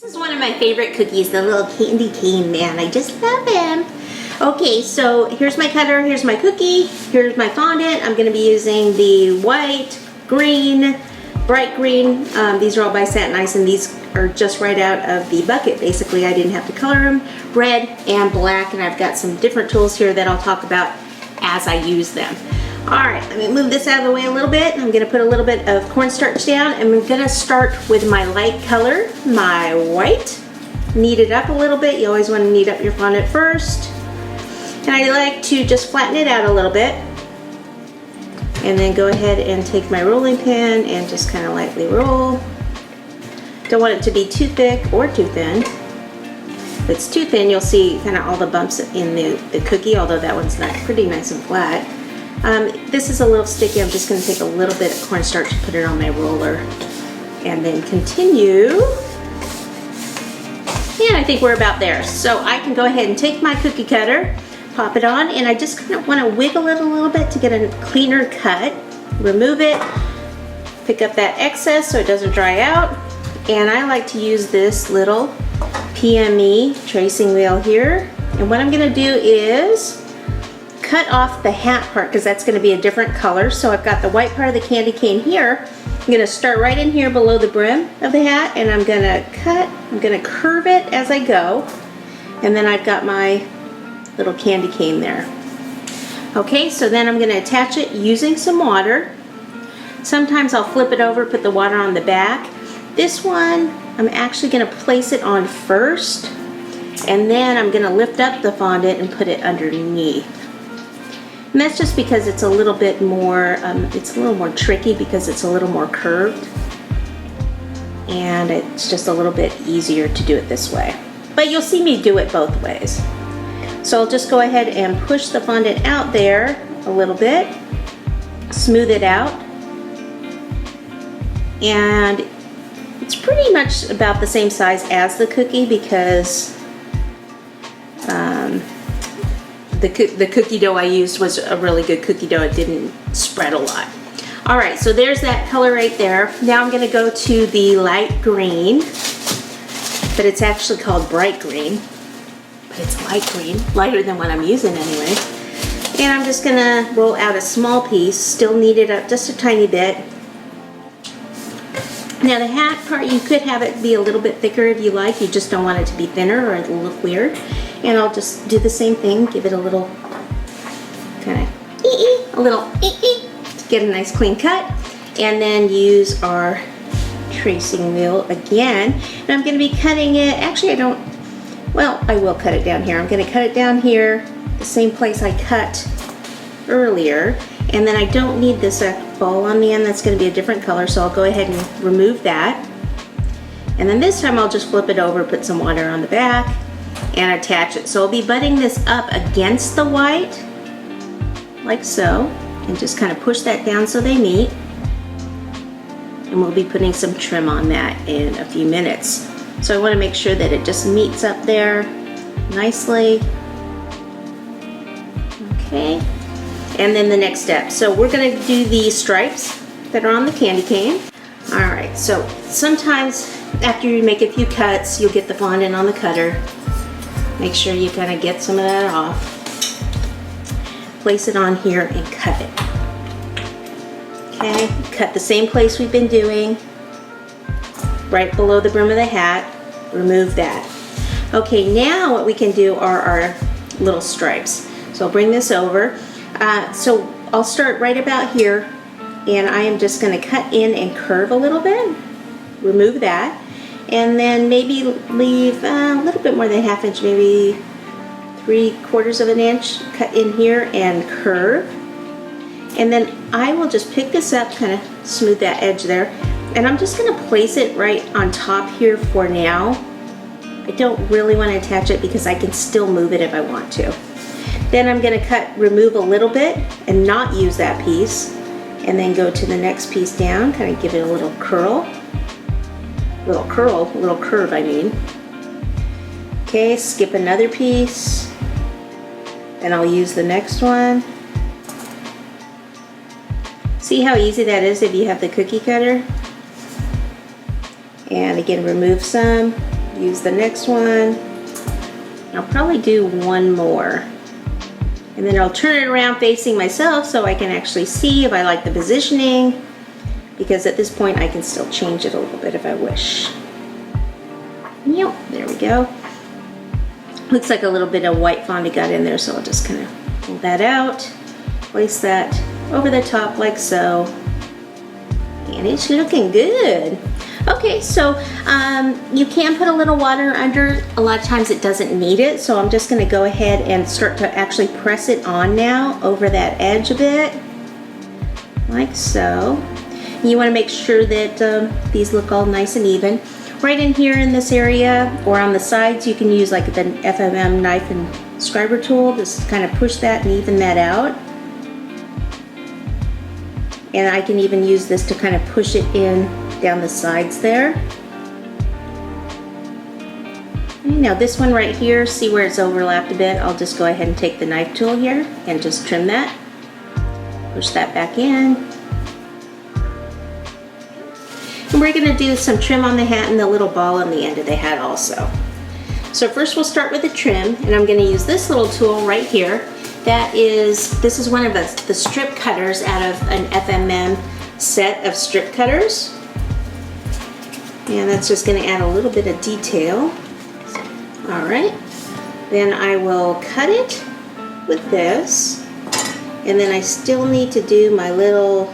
This is one of my favorite cookies, the little candy cane man. I just love him. Okay, so here's my cutter, here's my cookie, here's my fondant. I'm going to be using the white, green, bright green. These are all by Satin Ice, and these are just right out of the bucket. Basically, I didn't have to color them. Red and black, and I've got some different tools here that I'll talk about as I use them. All right, let me move this out of the way a little bit. I'm gonna put a little bit of cornstarch down, and I'm gonna start with my light color, my white. Knead it up a little bit. You always wanna knead up your fondant first. And I like to just flatten it out a little bit. And then go ahead and take my rolling pin and just kind of lightly roll. Don't want it to be too thick or too thin. If it's too thin, you'll see kind of all the bumps in the cookie, although that one's pretty nice and flat. This is a little sticky. I'm just going to take a little bit of cornstarch and put it on my roller and then continue. And I think we're about there. So I can go ahead and take my cookie cutter, pop it on, and I just kind of want to wiggle it a little bit to get a cleaner cut. Remove it, pick up that excess so it doesn't dry out. And I like to use this little PME tracing wheel here. And what I'm going to do is cut off the hat part, because that's going to be a different color. So I've got the white part of the candy cane here. I'm going to start right in here below the brim of the hat, and I'm going to cut, I'm going to curve it as I go, and then I've got my little candy cane there. Okay, so then I'm going to attach it using some water. Sometimes I'll flip it over, put the water on the back. This one, I'm actually going to place it on first, and then I'm going to lift up the fondant and put it underneath. And that's just because it's a little bit more, it's a little more tricky because it's a little more curved. And it's just a little bit easier to do it this way. But you'll see me do it both ways. So I'll just go ahead and push the fondant out there a little bit, smooth it out. And it's pretty much about the same size as the cookie because the cookie dough I used was a really good cookie dough. It didn't spread a lot. All right, so there's that color right there. Now I'm gonna go to the light green, but it's actually called bright green, but it's light green, lighter than what I'm using anyway. And I'm just gonna roll out a small piece, still knead it up just a tiny bit. Now the hat part, you could have it be a little bit thicker if you like. You just don't want it to be thinner or it'll look weird. And I'll just do the same thing, give it a little kind of a little to get a nice clean cut. And then use our tracing wheel again. And I'm going to be cutting it, actually I don't, well, I will cut it down here. I'm going to cut it down here, the same place I cut earlier. And then I don't need this ball on the end, that's going to be a different color, so I'll go ahead and remove that. And then this time I'll just flip it over, put some water on the back, and attach it. So I'll be butting this up against the white, like so, and just kind of push that down so they meet. And we'll be putting some trim on that in a few minutes. So I want to make sure that it just meets up there nicely. Okay. And then the next step. So we're going to do the stripes that are on the candy cane. All right, so sometimes after you make a few cuts, you'll get the fondant on the cutter. Make sure you kind of get some of that off. Place it on here and cut it. Okay, cut the same place we've been doing, right below the brim of the hat. Remove that. Okay, now what we can do are our little stripes. So I'll bring this over. So I'll start right about here, and I am just going to cut in and curve a little bit, remove that, and then maybe leave a little bit more than ½ inch, maybe 3/4 of an inch, cut in here and curve. And then I will just pick this up, kind of smooth that edge there, and I'm just going to place it right on top here for now. I don't really want to attach it because I can still move it if I want to. Then I'm going to remove a little bit and not use that piece, and then go to the next piece down, kind of give it a little curve, I mean. Okay, skip another piece, and I'll use the next one. See how easy that is if you have the cookie cutter? And again, remove some, use the next one. I'll probably do one more. And then I'll turn it around facing myself so I can actually see if I like the positioning, because at this point I can still change it a little bit if I wish. Yep, there we go. Looks like a little bit of white fondant got in there, so I'll just kind of pull that out, place that over the top like so, and it's looking good. Okay, so you can put a little water under. A lot of times it doesn't need it, so I'm just gonna go ahead and start to actually press it on now over that edge a bit, like so. And you wanna make sure that these look all nice and even. Right in here in this area, or on the sides, you can use like the FMM knife and scriber tool, just kind of push that and even that out. And I can even use this to kind of push it in down the sides there. Now this one right here, see where it's overlapped a bit? I'll just go ahead and take the knife tool here and just trim that. Push that back in. And we're gonna do some trim on the hat and the little ball on the end of the hat also. So first we'll start with the trim, and I'm gonna use this little tool right here. This is one of the strip cutters out of an FMM set of strip cutters. And that's just going to add a little bit of detail. All right. Then I will cut it with this. And then I still need to do my little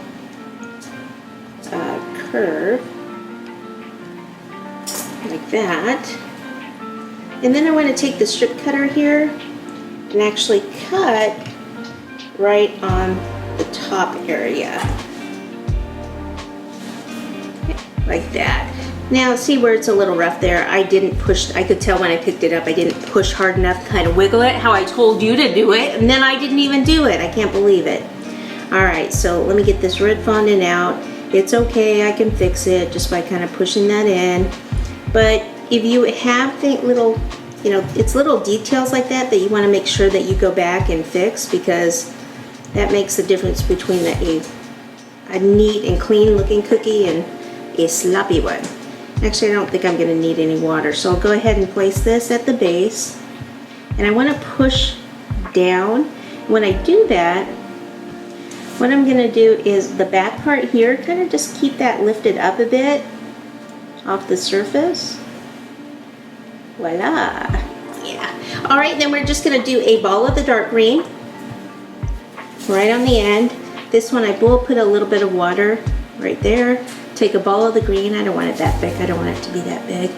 curve like that. And then I want to take the strip cutter here and actually cut right on the top area. Like that. Now see where it's a little rough there? I didn't push, I could tell when I picked it up, I didn't push hard enough to kind of wiggle it how I told you to do it, and then I didn't even do it. I can't believe it. Alright, so let me get this red fondant out. It's okay, I can fix it just by kind of pushing that in. But if you have the little, you know, it's little details like that that you want to make sure that you go back and fix, because that makes the difference between a neat and clean looking cookie and a sloppy one. Actually, I don't think I'm going to need any water, so I'll go ahead and place this at the base, and I want to push down. When I do that, what I'm going to do is the back part here, kind of just keep that lifted up a bit off the surface. Voila. Yeah. All right, then we're just going to do a ball of the dark green right on the end. This one I will put a little bit of water right there. Take a ball of the green. I don't want it that thick. I don't want it to be that big.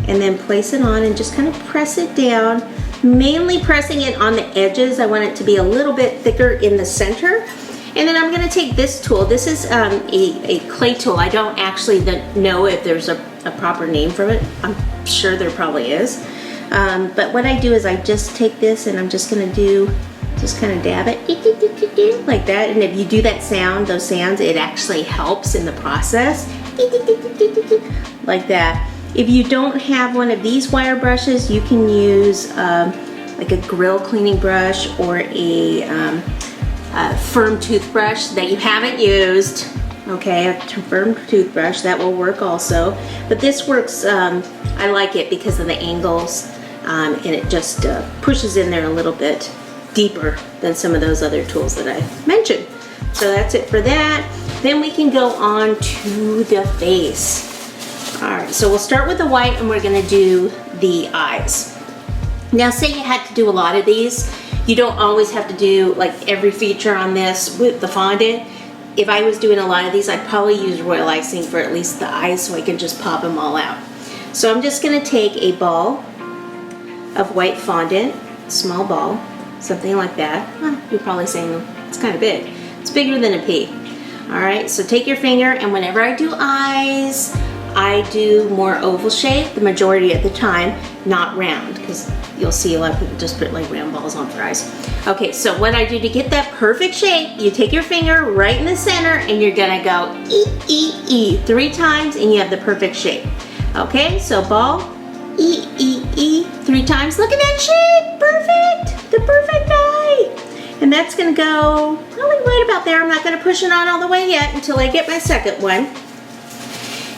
And then place it on and just kind of press it down, mainly pressing it on the edges. I want it to be a little bit thicker in the center. And then I'm going to take this tool. This is a clay tool. I don't actually know if there's a proper name for it. I'm sure there probably is. But what I do is I just take this and I'm just going to do, just kind of dab it like that. And if you do that sound, those sounds, it actually helps in the process. Like that. If you don't have one of these wire brushes, you can use like a grill cleaning brush or a firm toothbrush that you haven't used. Okay, a firm toothbrush, that will work also. But this works, I like it because of the angles, and it just pushes in there a little bit deeper than some of those other tools that I mentioned. So that's it for that. Then we can go on to the face. All right, so we'll start with the white and we're gonna do the eyes. Now say you had to do a lot of these. You don't always have to do like every feature on this with the fondant. If I was doing a lot of these, I'd probably use royal icing for at least the eyes so I can just pop them all out. So I'm just gonna take a ball of white fondant, small ball, something like that. You're probably saying it's kind of big. It's bigger than a pea. All right, so take your finger, and whenever I do eyes, I do more oval shape the majority of the time, not round, because you'll see a lot of people just put like round balls on for eyes. Okay, so what I do to get that perfect shape, you take your finger right in the center and you're gonna go E, E, E 3 times and you have the perfect shape. Okay, so ball, E, E, E 3 times. Look at that shape, perfect, the perfect eye. And that's gonna go probably right about there. I'm not gonna push it on all the way yet until I get my second one.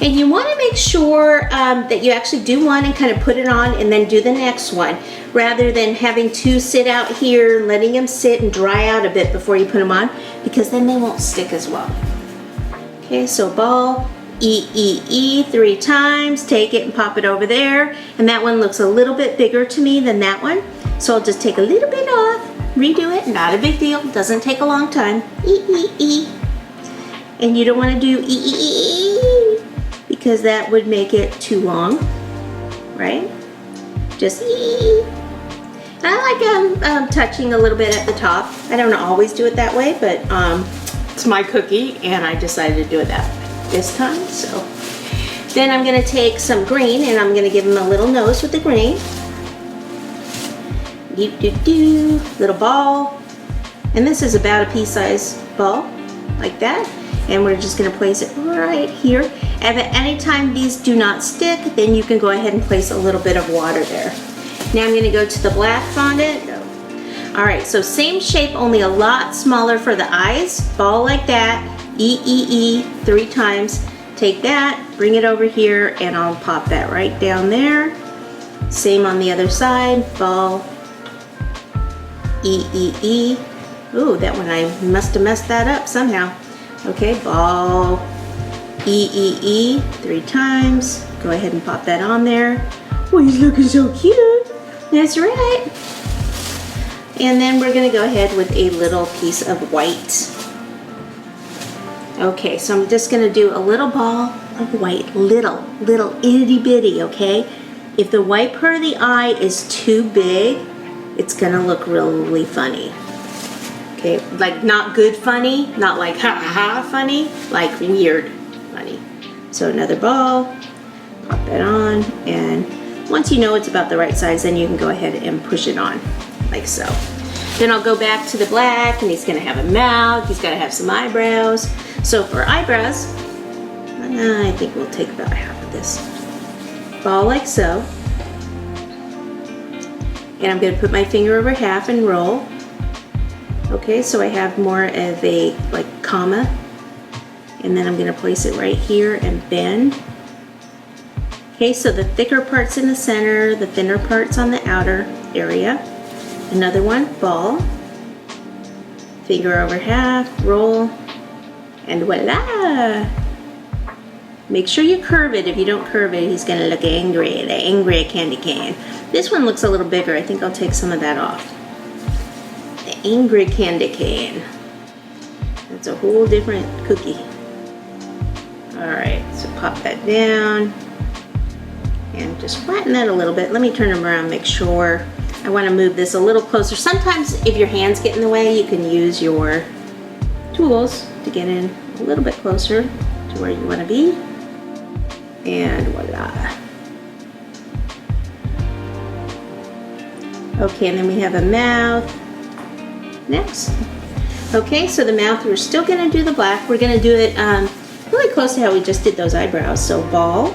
And you want to make sure that you actually do one and kind of put it on and then do the next one, rather than having two sit out here and letting them sit and dry out a bit before you put them on, because then they won't stick as well. Okay, so ball, E, E, E 3 times, take it and pop it over there. And that one looks a little bit bigger to me than that one. So I'll just take a little bit off, redo it, not a big deal, doesn't take a long time. E, E, E. And you don't want to do E, E, E, E, because that would make it too long, right? Just E. And I like touching a little bit at the top. I don't always do it that way, but it's my cookie and I decided to do it that way this time. So then I'm going to take some green and I'm going to give him a little nose with the green. Little ball. And this is about a pea-sized ball, like that. And we're just going to place it right here. And at any time these do not stick, then you can go ahead and place a little bit of water there. Now I'm going to go to the black fondant. All right, so same shape, only a lot smaller for the eyes. Ball like that, E, E, E 3 times. Take that, bring it over here, and I'll pop that right down there. Same on the other side, ball, E, E, E. Ooh, that one I must have messed that up somehow. Okay, ball, E, E, E 3 times. Go ahead and pop that on there. Oh, he's looking so cute. That's right. And then we're going to go ahead with a little piece of white. Okay, so I'm just going to do a little ball of white, little itty bitty, okay? If the white part of the eye is too big, it's going to look really funny. Okay, like not good funny, not like ha ha funny, like weird funny. So another ball, pop that on, and once you know it's about the right size, then you can go ahead and push it on, like so. Then I'll go back to the black, and he's gonna have a mouth, he's gotta have some eyebrows. So for eyebrows, I think we'll take about half of this. Ball like so. And I'm gonna put my finger over half and roll. Okay, so I have more of a like comma. And then I'm gonna place it right here and bend. Okay, so the thicker part's in the center, the thinner part's on the outer area. Another one, ball. Finger over half, roll, and voila! Make sure you curve it. If you don't curve it, he's gonna look angry, the angry candy cane. This one looks a little bigger. I think I'll take some of that off. The angry candy cane. That's a whole different cookie. All right, so pop that down. And just flatten that a little bit. Let me turn them around, make sure. I want to move this a little closer. Sometimes if your hands get in the way, you can use your tools to get in a little bit closer to where you want to be. And voila. Okay, and then we have a mouth next. Okay, so the mouth, we're still going to do the black. We're going to do it really close to how we just did those eyebrows. So ball,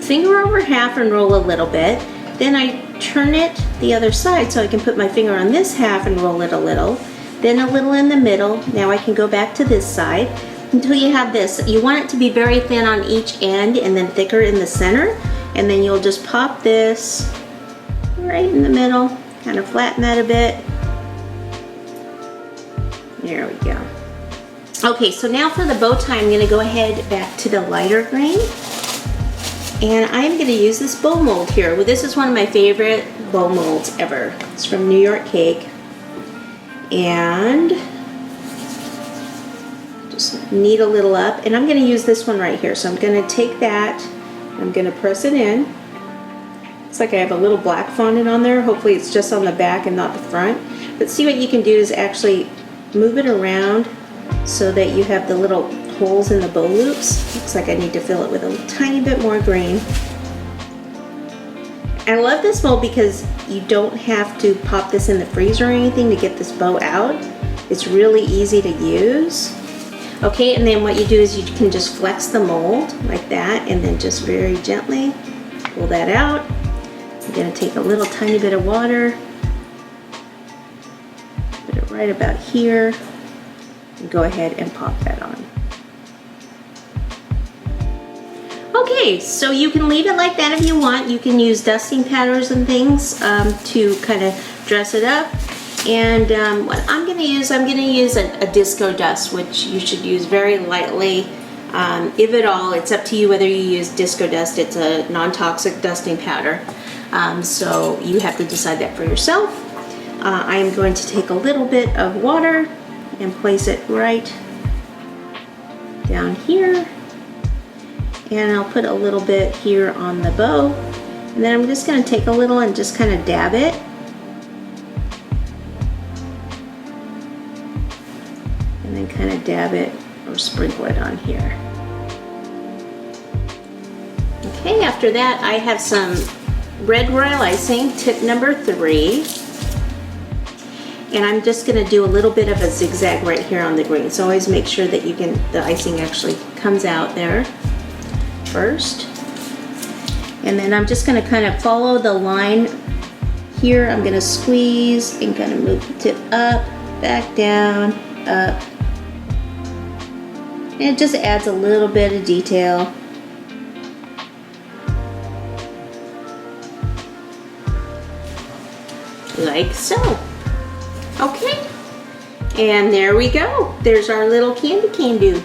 finger over half and roll a little bit. Then I turn it the other side so I can put my finger on this half and roll it a little. Then a little in the middle. Now I can go back to this side until you have this. You want it to be very thin on each end and then thicker in the center. And then you'll just pop this right in the middle. Kind of flatten that a bit. There we go. Okay, so now for the bow tie, I'm going to go ahead back to the lighter green. And I'm going to use this bow mold here. Well, this is one of my favorite bow molds ever. It's from New York Cake. And just knead a little up. And I'm going to use this one right here. So I'm going to take that, I'm going to press it in. It's like I have a little black fondant on there. Hopefully it's just on the back and not the front. But see, what you can do is actually move it around so that you have the little holes in the bow loops. Looks like I need to fill it with a tiny bit more green. I love this mold because you don't have to pop this in the freezer or anything to get this bow out. It's really easy to use. Okay, and then what you do is you can just flex the mold like that and then just very gently pull that out. I'm going to take a little tiny bit of water, put it right about here, and go ahead and pop that on. Okay, so you can leave it like that if you want. You can use dusting powders and things to kind of dress it up. And what I'm going to use a disco dust, which you should use very lightly, if at all. It's up to you whether you use disco dust. It's a non-toxic dusting powder, so you have to decide that for yourself. I am going to take a little bit of water and place it right down here, and I'll put a little bit here on the bow, and then I'm just going to take a little and just kind of dab it. And then kind of dab it or sprinkle it on here. Okay, after that I have some red royal icing, tip number 3. And I'm just going to do a little bit of a zigzag right here on the green. So always make sure that the icing actually comes out there first. And then I'm just going to kind of follow the line here. I'm going to squeeze and kind of move the tip up, back down, up. And it just adds a little bit of detail. Like so. Okay, and there we go. There's our little candy cane dude.